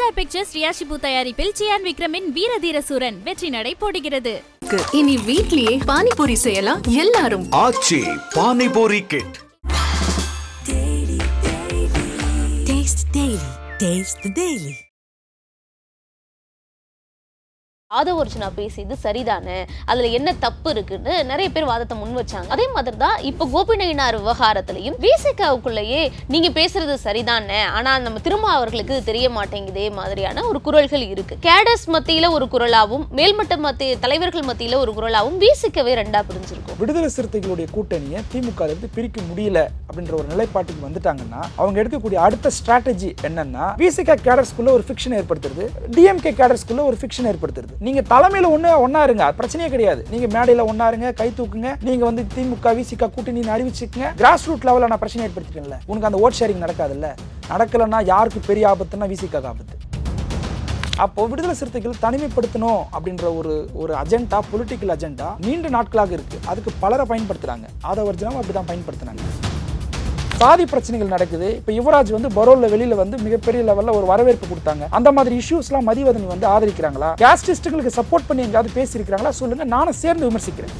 Star pictures ரியாஷிபு தயாரிப்பில் cyan விக்ரமின் வீரதீர சூரன் வெற்றி நடை போடுகிறது. இனி வீட்லயே பானிபூரி செய்யலாம் எல்லாரும். Aachi panipuri kit. Taste the Daily. Aadhav Arjuna பேசியது சரிதானே, அதுல என்ன தப்பு இருக்குன்னு நிறைய பேர் வாதத்தை முன் வச்சாங்க. அதே மாதிரி தான் இப்ப கோபிநாயனார் விவகாரத்திலையும் விசிகாவுக்குள்ளேயே நீங்க பேசுறது சரிதானே, ஆனா நம்ம திருமாவர்களுக்கு தெரிய மாட்டேங்குதே மாதிரியான ஒரு குரல்கள் இருக்கு. கேடர்ஸ் மத்தியில ஒரு குரலாவும் மேல்மட்ட மத்திய தலைவர்கள் மத்தியில ஒரு குரலாவும் விசிகவே ரெண்டா பிரிஞ்சிருக்கும். விடுதலை சிறுத்தைகளுடைய கூட்டணியை திமுக இருந்து பிரிக்க முடியல அப்படின்ற ஒரு நிலைப்பாட்டுக்கு வந்துட்டாங்கன்னா அவங்க எடுக்கக்கூடிய அடுத்த ஸ்ட்ராட்டஜி என்னன்னா விசிக கேடர்ஸ்குள்ள ஒரு ஃபிக்ஷன் ஏற்படுத்துறது, டிஎம்கே கேடர்ஸ்குள்ள ஒரு ஃபிக்ஷன் ஏற்படுத்துறது. நீங்க தலைமையில ஒன்னா இருங்க, பிரச்சனையே கிடையாது. நீங்க மேடையில ஒன்னா இருங்க, கை தூக்குங்க, நீங்க வந்து திமுக விசிக கூட்டணி அறிவிச்சுக்கங்க. கிராஸ் ரூட் லெவல்ல நான் பிரச்சனை ஏற்படுத்திட்டேன்ல, உனக்கு அந்த ஓட் ஷேரிங் நடக்காதுல்ல. நடக்கலன்னா யாருக்கு பெரிய ஆபத்துன்னா விசிக ஆபத்து. அப்போ விடுதலை சிறுத்தைகள் தனிமைப்படுத்தணும் அப்படின்ற ஒரு அஜெண்டா, பொலிட்டிக்கல் அஜெண்டா நீண்ட நாட்களாக இருக்கு. அதுக்கு பலரை பயன்படுத்துறாங்க. ஆதவர்ஜுனாவும் அப்படிதான் பயன்படுத்தினாங்க. சாதி பிரச்சனைகள் நடக்குது. இப்போ யுவராஜ் வந்து பரோல்ல வெளியில வந்து மிகப்பெரிய லெவல்ல ஒரு வரவேற்பு கொடுத்தாங்க. அந்த மாதிரி இஷ்யூஸ்லாம் மதிவதனி வந்து ஆதரிக்கிறாங்களா? கேஸ்டிஸ்டுகளுக்கு சப்போர்ட் பண்ணி எங்காவது பேசியிருக்கிறாங்களா சொல்லுங்க, நானும் சேர்ந்து விமர்சிக்கிறேன்.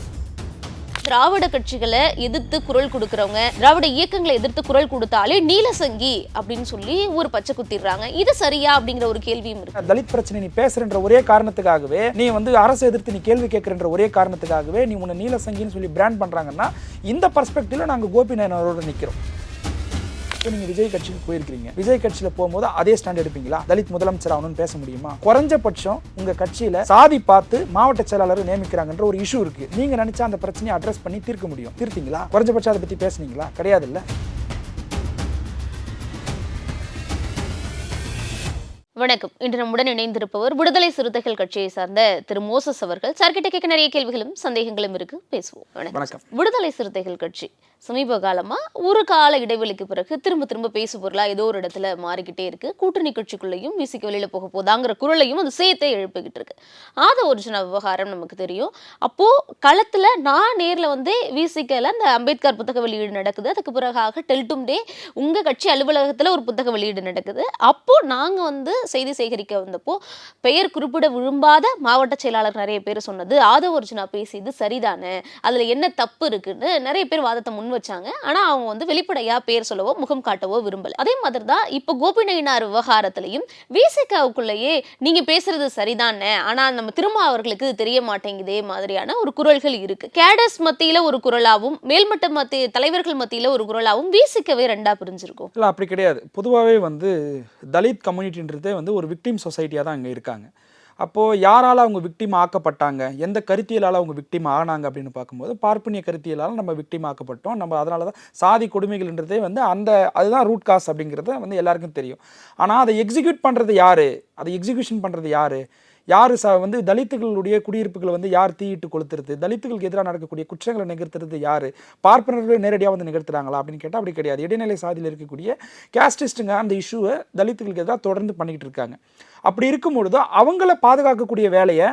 திராவிட கட்சிகளை எதிர்த்து குரல் கொடுக்கறவங்க, திராவிட இயக்கங்களை எதிர்த்து குரல் கொடுத்தாலே நீலசங்கி அப்படின்னு சொல்லி ஒரு பச்சை குத்திடுறாங்க. இது சரியா அப்படிங்கிற ஒரு கேள்வியும் இருக்கு. தலித் பிரச்சனை நீ பேசுறன்ற ஒரே காரணத்துக்காகவே, நீ வந்து அரசு எதிர்த்து நீ கேள்வி கேட்கறன்ற ஒரே காரணத்துக்காகவே நீ உன்னை நீலசங்கின்னு சொல்லி பிராண்ட் பண்றாங்கன்னா இந்த பர்ஸ்பெக்டிவ்ல நாங்க கோபிநாயனாரோட நிக்கிறோம். நீங்க விஜய் கட்சிக்கு போயிருக்கீங்க, விஜய் கட்சியில போகும்போது அதே ஸ்டாண்ட் எடுப்பீங்களா? தலித் முதலமைச்சர் ஆகணும்னு பேச முடியுமா? குறைஞ்சபட்சம் உங்க கட்சியில சாதி பார்த்து மாவட்ட செயலாளர் நியமிக்கிறாங்கன்ற ஒரு இஷ்யூ இருக்கு. நீங்க நினைச்சா அந்த பிரச்சனையை அட்ரஸ் பண்ணி தீர்க்க முடியும். தீர்த்தீங்களா? குறைஞ்சபட்சம் அதை பத்தி பேசுனீங்களா? கிடையாது இல்ல. வணக்கம். இன்று நம்முடன் இணைந்திருப்பவர் விடுதலை சிறுத்தைகள் கட்சியை சார்ந்த திரு மோசஸ் அவர்கள். சார்கிட்ட கேட்க நிறைய கேள்விகளும் சந்தேகங்களும் இருக்கு, பேசுவோம். வணக்கம். விடுதலை சிறுத்தைகள் கட்சி சமீப காலமா ஒரு கால இடைவெளிக்கு பிறகு திரும்ப பேசு பொருளா ஏதோ ஒரு இடத்துல மாறிக்கிட்டே இருக்கு. கூட்டணி கட்சிக்குள்ளேயும் விசிக்கு வெளியில போக போதாங்கிற குரலையும் அது சேர்த்தே எழுப்பிக்கிட்டு இருக்கு. ஆதவர்ஜுனா விவகாரம் நமக்கு தெரியும். அப்போ களத்துல நான் நேர்ல வந்து விசிக்கல அந்த அம்பேத்கர் புத்தக வெளியீடு நடக்குது. அதுக்கு பிறகாக டெல்டும் டே உங்க கட்சி அலுவலகத்துல ஒரு புத்தக வெளியீடு நடக்குது. அப்போ நாங்க வந்து செய்தி சேகரிக்க வந்தப்போ பெயர் குறிப்பிட விரும்பாத மாவட்ட செயலாளர் நிறைய பேர் சொன்னது ஆதவர்ஜுனா பேசியது சரிதானே, அதுல என்ன தப்பு இருக்குன்னு நிறைய பேர் வாதத்தை முன் வச்சாங்க. ஆனா அவங்க வந்து வெளிப்படையா பேர் சொல்லவோ முகம் காட்டவோ விரும்பல. அதே மாதிரி தான் இப்ப கோபிநாயனார் விவகாரத்திலையும் விசிகாவுக்குள்ளேயே நீங்க பேசுறது சரிதானே, ஆனா நம்ம திருமாவர்களுக்கு தெரிய மாட்டேங்குதே மாதிரியான ஒரு குரல்கள் இருக்கு. கேடர்ஸ் மத்தியில ஒரு குரலாவும் மேல்மட்ட மத்திய தலைவர்கள் மத்தியில ஒரு குரலாவும் விசிக்கவே ரெண்டா பிரிஞ்சிருக்கும். இல்ல அப்படி கிடையாது. பொதுவாகவே வந்து தலித் கம்யூனிட்டின்றதே வந்து ஒரு விக்டிம் சொசைட்டியாக தான் அங்கே இருக்காங்க. அப்போது யாரால் அவங்க விக்டிம் ஆக்கப்பட்டாங்க, எந்த கருத்தியலால் அவங்க விக்டிம் ஆனாங்க அப்படின்னு பார்க்கும்போது பார்ப்பனிய கருத்தியலால் நம்ம விக்டிம் ஆக்கப்பட்டோம். நம்ம அதனால தான் சாதி கொடுமைகள்ன்றதே வந்து அதுதான் ரூட் காஸ் அப்படிங்கிறது வந்து எல்லாருக்கும் தெரியும். ஆனால் அதை எக்ஸிக்யூட் பண்ணுறது யார், அதை எக்ஸிக்யூஷன் பண்ணுறது யார் வந்து தலித்துகளுடைய குடியிருப்புகளை வந்து யார் தீயிட்டு கொளுத்துறது, தலித்துகளுக்கு எதிராக நடக்கக்கூடிய குற்றங்களை நிகழ்த்துறது யார், பார்ப்பனர்களை நேரடியாக வந்து நிகழ்த்துறாங்களா அப்படின்னு கேட்டால் அப்படி கிடையாது. இடைநிலை சாதியில் இருக்கக்கூடிய கேஸ்டிஸ்ட்டுங்க அந்த இஷ்யூவை தலித்துகளுக்கு எதிராக தொடர்ந்து பண்ணிக்கிட்டு இருக்காங்க. அப்படி இருக்கும்பொழுது அவங்கள பாதுகாக்கக்கூடிய வேலையை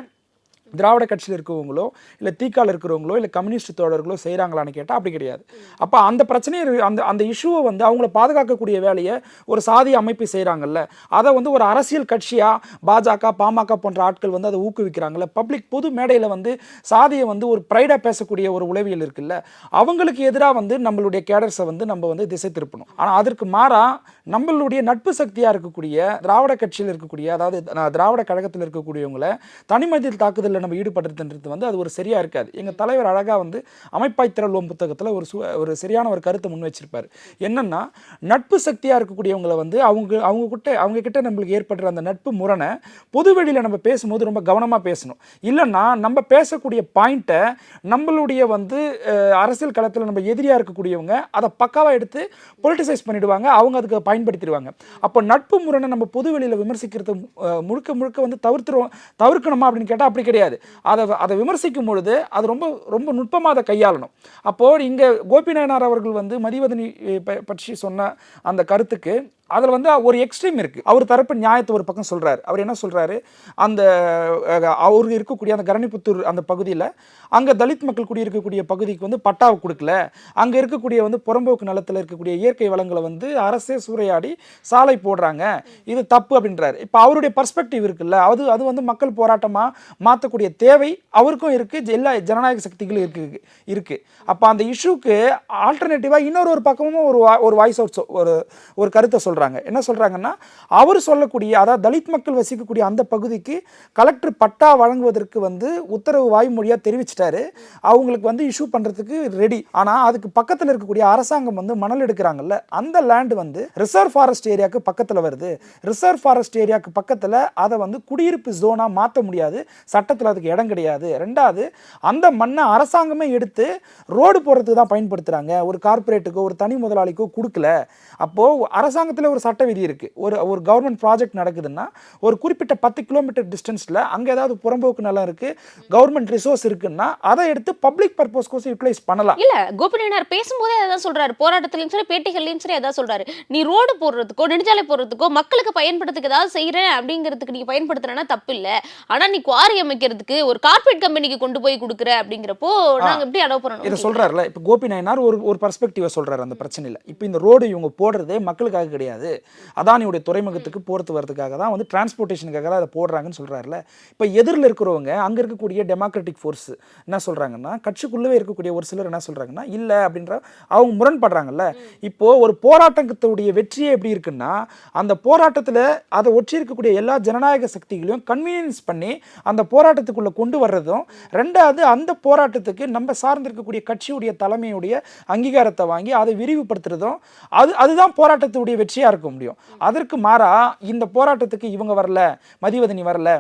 திராவிட கட்சியில் இருக்கிறவங்களோ இல்லை தீக்கால இருக்கிறவங்களோ இல்லை கம்யூனிஸ்ட் தோழர்களோ செய்கிறாங்களான்னு கேட்டால் அப்படி கிடையாது. அப்போ அந்த பிரச்சனையை அந்த இஷ்யூவை வந்து அவங்கள பாதுகாக்கக்கூடிய வேலையை ஒரு சாதி அமைப்பு செய்கிறாங்கல்ல, அதை வந்து ஒரு அரசியல் கட்சியாக பாஜக பாமக போன்ற ஆட்கள் வந்து அதை ஊக்குவிக்கிறாங்கல்ல, பப்ளிக் பொது மேடையில் வந்து சாதியை வந்து ஒரு ப்ரைடாக பேசக்கூடிய ஒரு உளவியல் இருக்குல்ல, அவங்களுக்கு எதிராக வந்து நம்மளுடைய கேடர்ஸை வந்து நம்ம வந்து திசை திருப்பணும். ஆனால் அதற்கு மாறாக நம்மளுடைய நட்பு சக்தியாக இருக்கக்கூடிய திராவிட கட்சியில் இருக்கக்கூடிய, அதாவது திராவிட கழகத்தில் இருக்கக்கூடியவங்களை தனிமதியில் தாக்குதல் நம்ம ஈடுபடுறது வந்து அது ஒரு சரியா இருக்காது. எங்க தலைவர் அழகா வந்து அமைப்பாய் திரள்வோம் புத்தகத்துல ஒரு சரியான ஒரு கருத்தை முன் வச்சிருப்பாரு. என்னன்னா நட்பு சக்தியா இருக்கக்கூடியவங்களை வந்து அவங்க கிட்ட நம்மளுக்கு ஏற்படுற அந்த நட்பு முரணை பொது வெளியில நம்ம பேசும்போது ரொம்ப கவனமா பேசணும். இல்லைன்னா நம்ம பேசக்கூடிய பாயிண்ட்டை நம்மளுடைய வந்து அரசியல் களத்தில் நம்ம எதிரியா இருக்கக்கூடியவங்க அதை பக்காவா எடுத்து பொலிட்டிசைஸ் பண்ணிடுவாங்க, அவங்க அதுக்கு பயன்படுத்திடுவாங்க. அப்போ நட்பு முரணை நம்ம பொது வெளியில விமர்சிக்கிறது முழுக்க வந்து தவிர்க்கணுமா அப்படின்னு கேட்டால் அப்படி கிடையாது. அதை விமர்சிக்கும் பொழுது அது ரொம்ப ரொம்ப நுட்பமாக அதை கையாளணும். அப்போது இங்கே கோபிநாயனார் அவர்கள் வந்து மதிவதனி பற்றி சொன்ன அந்த கருத்துக்கு அதில் வந்து ஒரு எக்ஸ்ட்ரீம் இருக்குது. அவர் தரப்பு நியாயத்தை ஒரு பக்கம் சொல்கிறார். அவர் என்ன சொல்கிறாரு, அந்த அவருக்கு இருக்கக்கூடிய அந்த கரணிப்புத்தூர் அந்த பகுதியில் அங்கே தலித் மக்கள் குடியிருக்கக்கூடிய பகுதிக்கு வந்து பட்டாவை கொடுக்கல, அங்கே இருக்கக்கூடிய வந்து புறம்போக்கு நிலத்தில் இருக்கக்கூடிய இயற்கை வளங்களை வந்து அரசே சூறையாடி சாலை போடுறாங்க, இது தப்பு அப்படின்றாரு. இப்போ அவருடைய பர்ஸ்பெக்டிவ் இருக்குல்ல, அது வந்து மக்கள் போராட்டமாக மாற்றக்கூடிய தேவை அவருக்கும் இருக்குது, எல்லா ஜனநாயக சக்திகளும் இருக்குது. அப்போ அந்த இஷ்யூக்கு ஆல்டர்னேட்டிவாக இன்னொரு பக்கமும் ஒரு வாய்ஸ் அவுட் ஒரு கருத்தை சொல்கிறாங்க. என்ன சொல்கிறாங்கன்னா, அவர் சொல்லக்கூடிய அதாவது தலித் மக்கள் வசிக்கக்கூடிய அந்த பகுதிக்கு கலெக்டர் பட்டா வழங்குவதற்கு வந்து உத்தரவு வாய்மொழியாக தெரிவிச்சிட்டாரு, அவங்களுக்கு வந்து இஷ்யூ பண்ணுறதுக்கு ரெடி. ஆனால் அதுக்கு பக்கத்தில் இருக்கக்கூடிய அரசாங்கம் வந்து மணல் எடுக்கிறாங்கல்ல, அந்த லேண்டு வந்து ரிசர்வ் ஃபாரஸ்ட் ஏரியாவுக்கு பக்கத்தில் வருது. ரிசர்வ் ஃபாரஸ்ட் ஏரியாவுக்கு பக்கத்தில் அதை வந்து குடியிருப்பு ஜோனாக மாற்ற முடியாது, சட்டத்தில் அதுக்கு இடம் கிடையாது. ரெண்டாவது, அந்த மண்ணை அரசாங்கமே எடுத்து ரோடு போடுறதுக்கு தான் பயன்படுத்துகிறாங்க, ஒரு கார்பரேட்டுக்கோ ஒரு தனி முதலாளிக்கோ கொடுக்கல. அப்போது அரசாங்கத்தில் ஒரு சட்ட விதி இருக்குது. ஒரு கவர்மெண்ட் ப்ராஜெக்ட் நடக்குதுன்னா ஒரு குறிப்பிட்ட 10 கிலோமீட்டர் டிஸ்டன்ஸில் அங்கே ஏதாவது புறம்போக்கு நிலம் இருக்குது, கவர்மெண்ட் ரிசோர்ஸ் இருக்குன்னா அதை எடுத்து பப்ளிக் பர்பஸ்க்கோசம் யூட்டிலைஸ் பண்ணலாம். இல்ல கோபிநாயனார் பேசும்போதே அதான் சொல்றாரு, போராட்டத்திலையும் சரி பேட்டிகள்லையும் சரி அதான் சொல்றாரு, நீ ரோடு போடுறதுக்கோ நெடுஞ்சாலை போடுறதுக்கோ மக்களுக்கு பயன்படுறதுக்கு ஏதாவது செய்யறேன் அப்படிங்கிறதுக்கு நீ பயன்படுத்துறேன்னா தப்பு இல்லை, ஆனா நீ குவாரி அமைக்கிறதுக்கு ஒரு கார்பரேட் கம்பெனிக்கு கொண்டு போய் கொடுக்குற அப்படிங்கிறப்போ நாங்க எப்படி அலோவ் பண்ணணும் இதை சொல்றாருல. இப்போ கோபிநாயனார் ஒரு பர்ஸ்பெக்டிவை சொல்றாரு அந்த பிரச்சனையில். இப்போ இந்த ரோடு இவங்க போடுறதே மக்களுக்காக கிடையாது, அதானியுடைய துறைமுகத்துக்கு போறது வரதுக்காக தான், வந்து டிரான்ஸ்போர்ட்டேஷனுக்காக தான் அதை போடுறாங்கன்னு சொல்றாருல. இப்போ எதிரில் இருக்கிறவங்க அங்கே இருக்கக்கூடிய டெமோக்ராட்டிக் ஃபோர்ஸ் என்ன சொல்றாங்கன்னா, கட்சிக்குள்ளவே இருக்கக்கூடிய ஒரு சிலர் என்ன சொல்றாங்கன்னா, இல்லை அப்படின்ற அவங்க முரண்படுறாங்கல்ல. இப்போ ஒரு போராட்டத்துடைய வெற்றியே எப்படி இருக்குன்னா, அந்த போராட்டத்தில் அதை ஒற்றி இருக்கக்கூடிய எல்லா ஜனநாயக சக்திகளையும் கன்வீனியன்ஸ் பண்ணி அந்த போராட்டத்துக்குள்ள கொண்டு வர்றதும், ரெண்டாவது அந்த போராட்டத்துக்கு நம்ம சார்ந்திருக்கக்கூடிய கட்சியுடைய தலைமையுடைய அங்கீகாரத்தை வாங்கி அதை விரிவுபடுத்துறதும், அதுதான் போராட்டத்துடைய வெற்றியாக இருக்க முடியும். அதற்கு மாறா இந்த போராட்டத்துக்கு இவங்க வரல, மதிவதனி வரல,